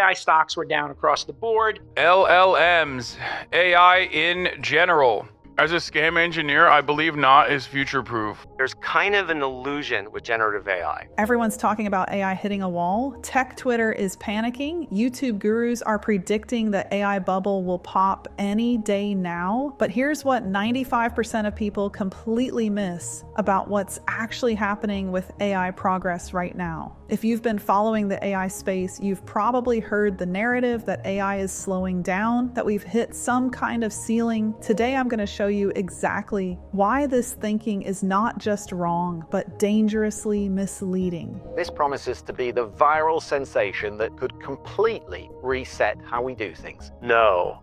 AI stocks were down across the board. LLMs, AI in general. As a scam engineer, I believe not is future-proof. There's kind of an illusion with generative AI. Everyone's talking about AI hitting a wall. Tech Twitter is panicking. YouTube gurus are predicting the AI bubble will pop any day now. But here's what 95% of people completely miss about what's actually happening with AI progress right now. If you've been following the AI space, you've probably heard the narrative that AI is slowing down, that we've hit some kind of ceiling. Today, I'm going to show you exactly why this thinking is not just wrong, but dangerously misleading. This promises to be the viral sensation that could completely reset how we do things. No.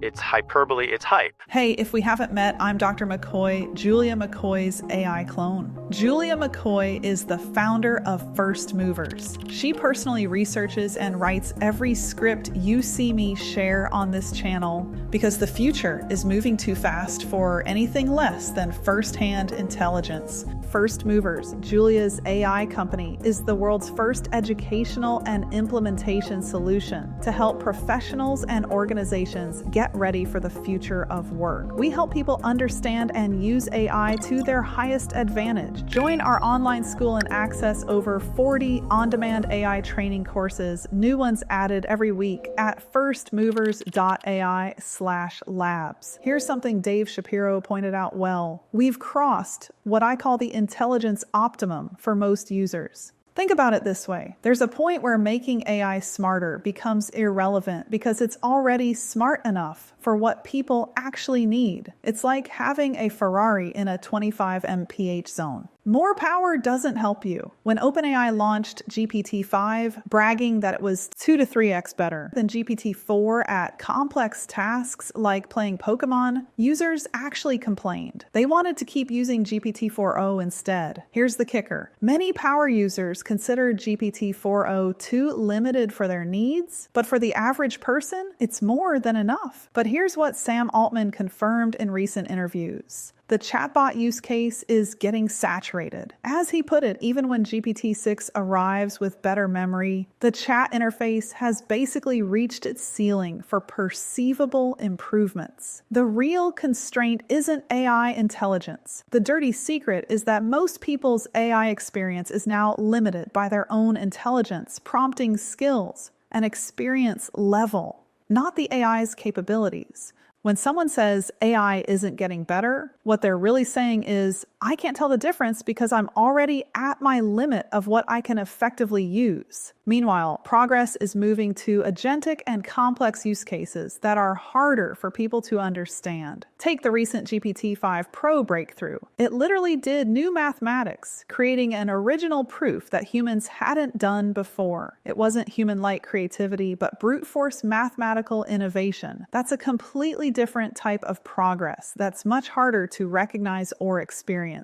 It's hyperbole, it's hype. Hey, if we haven't met, I'm Dr. McCoy, Julia McCoy's AI clone. Julia McCoy is the founder of First Movers. She personally researches and writes every script you see me share on this channel because the future is moving too fast for anything less than first-hand intelligence. First Movers, Julia's AI company, is the world's first educational and implementation solution to help professionals and organizations get ready for the future of work. We help people understand and use AI to their highest advantage. Join our online school and access over 40 on-demand AI training courses, new ones added every week at firstmovers.ai/labs. Here's something Dave Shapiro pointed out well. We've crossed what I call the intelligence optimum for most users. Think about it this way. There's a point where making AI smarter becomes irrelevant because it's already smart enough for what people actually need. It's like having a Ferrari in a 25 mph zone. More power doesn't help you. When OpenAI launched GPT-5, bragging that it was 2 to 3x better than GPT-4 at complex tasks like playing Pokemon, users actually complained. They wanted to keep using GPT-4o instead. Here's the kicker. Many power users considered GPT-4o too limited for their needs, but for the average person, it's more than enough. But here's what Sam Altman confirmed in recent interviews. The chatbot use case is getting saturated. As he put it, even when GPT-6 arrives with better memory, the chat interface has basically reached its ceiling for perceivable improvements. The real constraint isn't AI intelligence. The dirty secret is that most people's AI experience is now limited by their own intelligence, prompting skills, and experience level, not the AI's capabilities. When someone says AI isn't getting better, what they're really saying is, I can't tell the difference because I'm already at my limit of what I can effectively use. Meanwhile, progress is moving to agentic and complex use cases that are harder for people to understand. Take the recent GPT-5 Pro breakthrough. It literally did new mathematics, creating an original proof that humans hadn't done before. It wasn't human-like creativity, but brute force mathematical innovation. That's a completely different type of progress that's much harder to recognize or experience.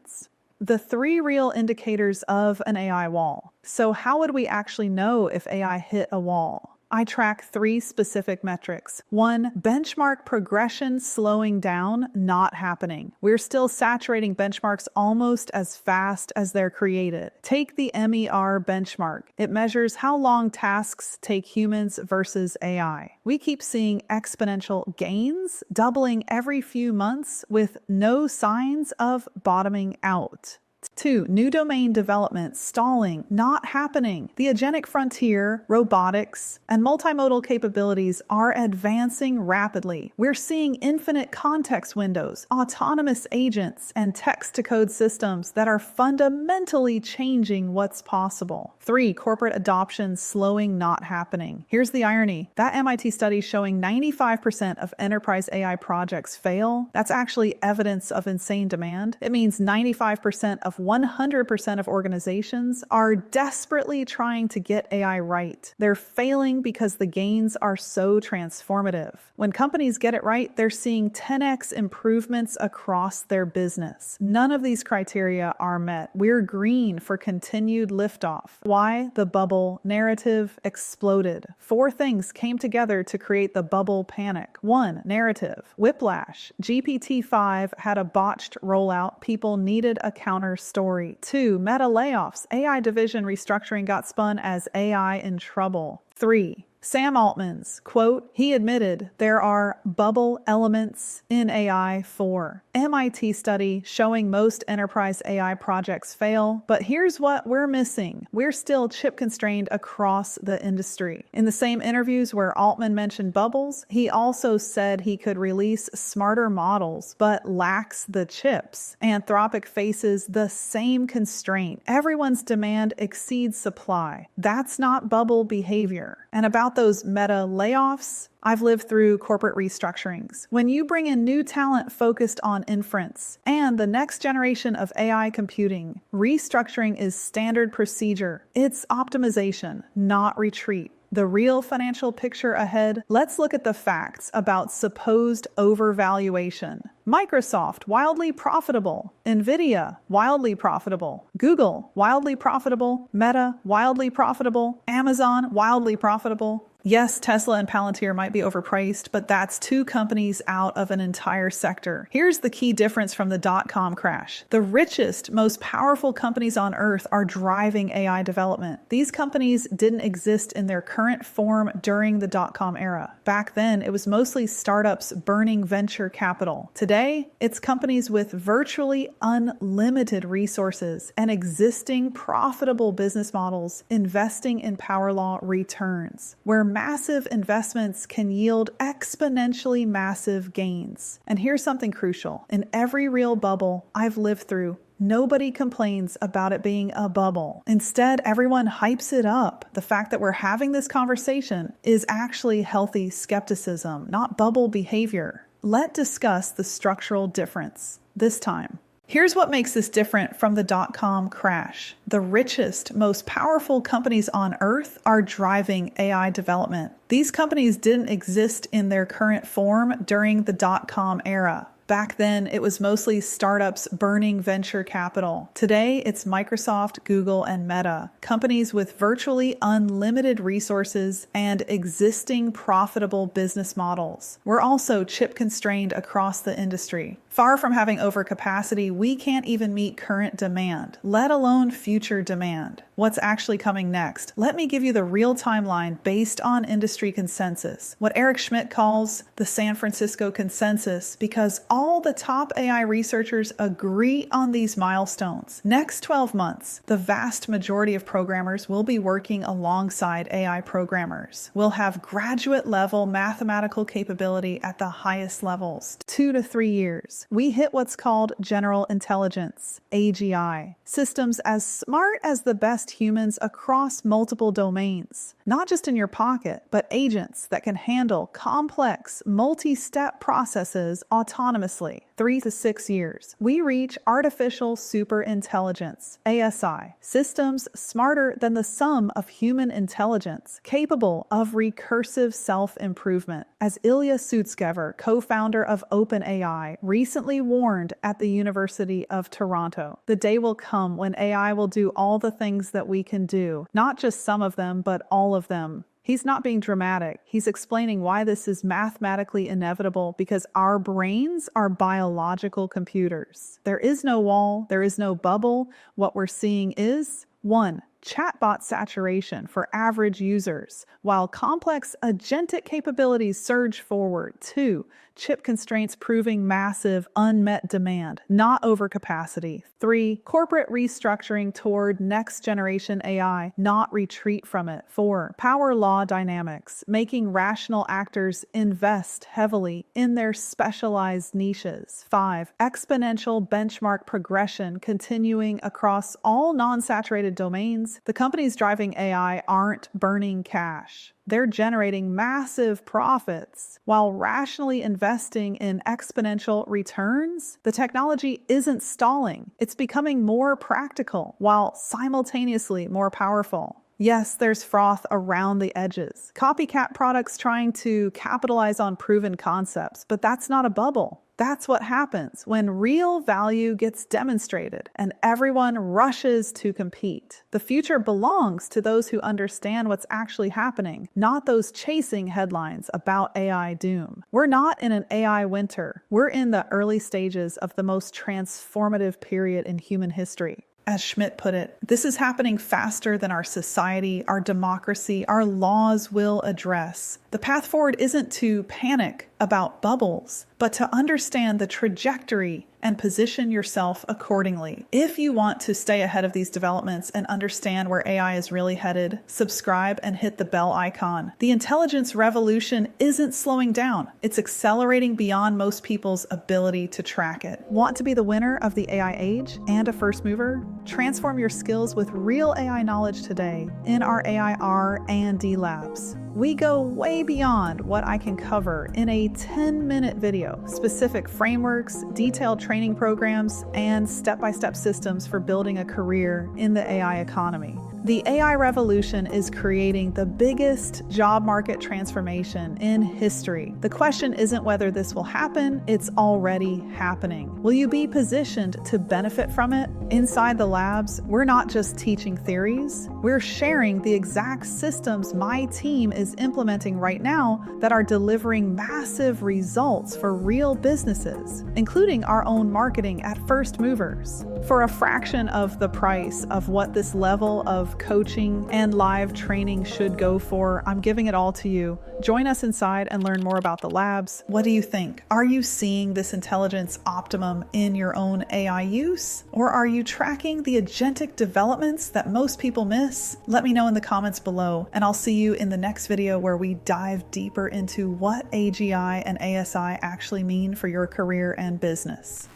The 3 real indicators of an AI wall. So how would we actually know if AI hit a wall? I track 3 specific metrics. 1, benchmark progression slowing down, not happening. We're still saturating benchmarks almost as fast as they're created. Take the MER benchmark. It measures how long tasks take humans versus AI. We keep seeing exponential gains, doubling every few months with no signs of bottoming out. 2, new domain development, stalling, not happening. The agentic frontier, robotics, and multimodal capabilities are advancing rapidly. We're seeing infinite context windows, autonomous agents, and text-to-code systems that are fundamentally changing what's possible. 3, corporate adoption slowing, not happening. Here's the irony. That MIT study showing 95% of enterprise AI projects fail, that's actually evidence of insane demand. It means 95% of 100% of organizations are desperately trying to get AI right. They're failing because the gains are so transformative. When companies get it right, they're seeing 10x improvements across their business. None of these criteria are met. We're green for continued liftoff. Why? The bubble narrative exploded. 4 things came together to create the bubble panic. 1, narrative. Whiplash. GPT-5 had a botched rollout. People needed a counter story. 2, meta layoffs. AI division restructuring got spun as AI in trouble. 3, Sam Altman's quote, he admitted there are bubble elements in AI for MIT study showing most enterprise AI projects fail, but here's what we're missing. We're still chip constrained across the industry. In the same interviews where Altman mentioned bubbles, he also said he could release smarter models, but lacks the chips. Anthropic faces the same constraint. Everyone's demand exceeds supply. That's not bubble behavior. And about those meta layoffs, I've lived through corporate restructurings. When you bring in new talent focused on inference and the next generation of AI computing, restructuring is standard procedure. It's optimization, not retreat. The real financial picture ahead, let's look at the facts about supposed overvaluation. Microsoft, wildly profitable. Nvidia, wildly profitable. Google, wildly profitable. Meta, wildly profitable. Amazon, wildly profitable. Yes, Tesla and Palantir might be overpriced, but that's two companies out of an entire sector. Here's the key difference from the dot-com crash. The richest, most powerful companies on earth are driving AI development. These companies didn't exist in their current form during the dot-com era. Back then, it was mostly startups burning venture capital. Today, it's companies with virtually unlimited resources and existing profitable business models investing in power law returns, where massive investments can yield exponentially massive gains. And here's something crucial. In every real bubble I've lived through, nobody complains about it being a bubble. Instead, everyone hypes it up. The fact that we're having this conversation is actually healthy skepticism, not bubble behavior. Let's discuss the structural difference this time. Here's what makes this different from the dot-com crash. The richest, most powerful companies on earth are driving AI development. These companies didn't exist in their current form during the dot-com era. Back then, it was mostly startups burning venture capital. Today, it's Microsoft, Google, and Meta, companies with virtually unlimited resources and existing profitable business models. We're also chip constrained across the industry. Far from having overcapacity, we can't even meet current demand, let alone future demand. What's actually coming next? Let me give you the real timeline based on industry consensus, what Eric Schmidt calls the San Francisco consensus, because all the top AI researchers agree on these milestones. Next 12 months, the vast majority of programmers will be working alongside AI programmers. We'll have graduate level mathematical capability at the highest levels, 2 to 3 years. We hit what's called general intelligence, AGI, systems as smart as the best humans across multiple domains, not just in your pocket, but agents that can handle complex, multi-step processes autonomously. 3 to 6 years. We reach artificial superintelligence, ASI, systems smarter than the sum of human intelligence, capable of recursive self-improvement. As Ilya Sutskever, co-founder of OpenAI, recently warned at the University of Toronto, the day will come when AI will do all the things that we can do, not just some of them, but all of them. He's not being dramatic. He's explaining why this is mathematically inevitable because our brains are biological computers. There is no wall. There is no bubble. What we're seeing is 1. Chatbot saturation for average users, while complex agentic capabilities surge forward. 2. Chip constraints proving massive unmet demand, not overcapacity. 3. Corporate restructuring toward next-generation AI, not retreat from it. 4. Power law dynamics, making rational actors invest heavily in their specialized niches. 5. Exponential benchmark progression continuing across all non-saturated domains. The companies driving AI aren't burning cash. They're generating massive profits while rationally investing in exponential returns. The technology isn't stalling. It's becoming more practical while simultaneously more powerful. Yes, there's froth around the edges. Copycat products trying to capitalize on proven concepts, but that's not a bubble. That's what happens when real value gets demonstrated and everyone rushes to compete. The future belongs to those who understand what's actually happening, not those chasing headlines about AI doom. We're not in an AI winter. We're in the early stages of the most transformative period in human history. As Schmidt put it, this is happening faster than our society, our democracy, our laws will address. The path forward isn't to panic about bubbles, but to understand the trajectory and position yourself accordingly. If you want to stay ahead of these developments and understand where AI is really headed, subscribe and hit the bell icon. The intelligence revolution isn't slowing down. It's accelerating beyond most people's ability to track it. Want to be the winner of the AI age and a first mover? Transform your skills with real AI knowledge today in our AI R&D labs. We go way beyond what I can cover in a 10-minute video. Specific frameworks, detailed training programs, and step-by-step systems for building a career in the AI economy. The AI revolution is creating the biggest job market transformation in history. The question isn't whether this will happen, it's already happening. Will you be positioned to benefit from it? Inside the labs, we're not just teaching theories, we're sharing the exact systems my team is implementing right now that are delivering massive results for real businesses, including our own marketing at First Movers. For a fraction of the price of what this level of coaching and live training should go for, I'm giving it all to you. Join us inside and learn more about the labs. What do you think? Are you seeing this intelligence optimum in your own AI use? Or are you tracking the agentic developments that most people miss? Let me know in the comments below, and I'll see you in the next video where we dive deeper into what AGI and ASI actually mean for your career and business.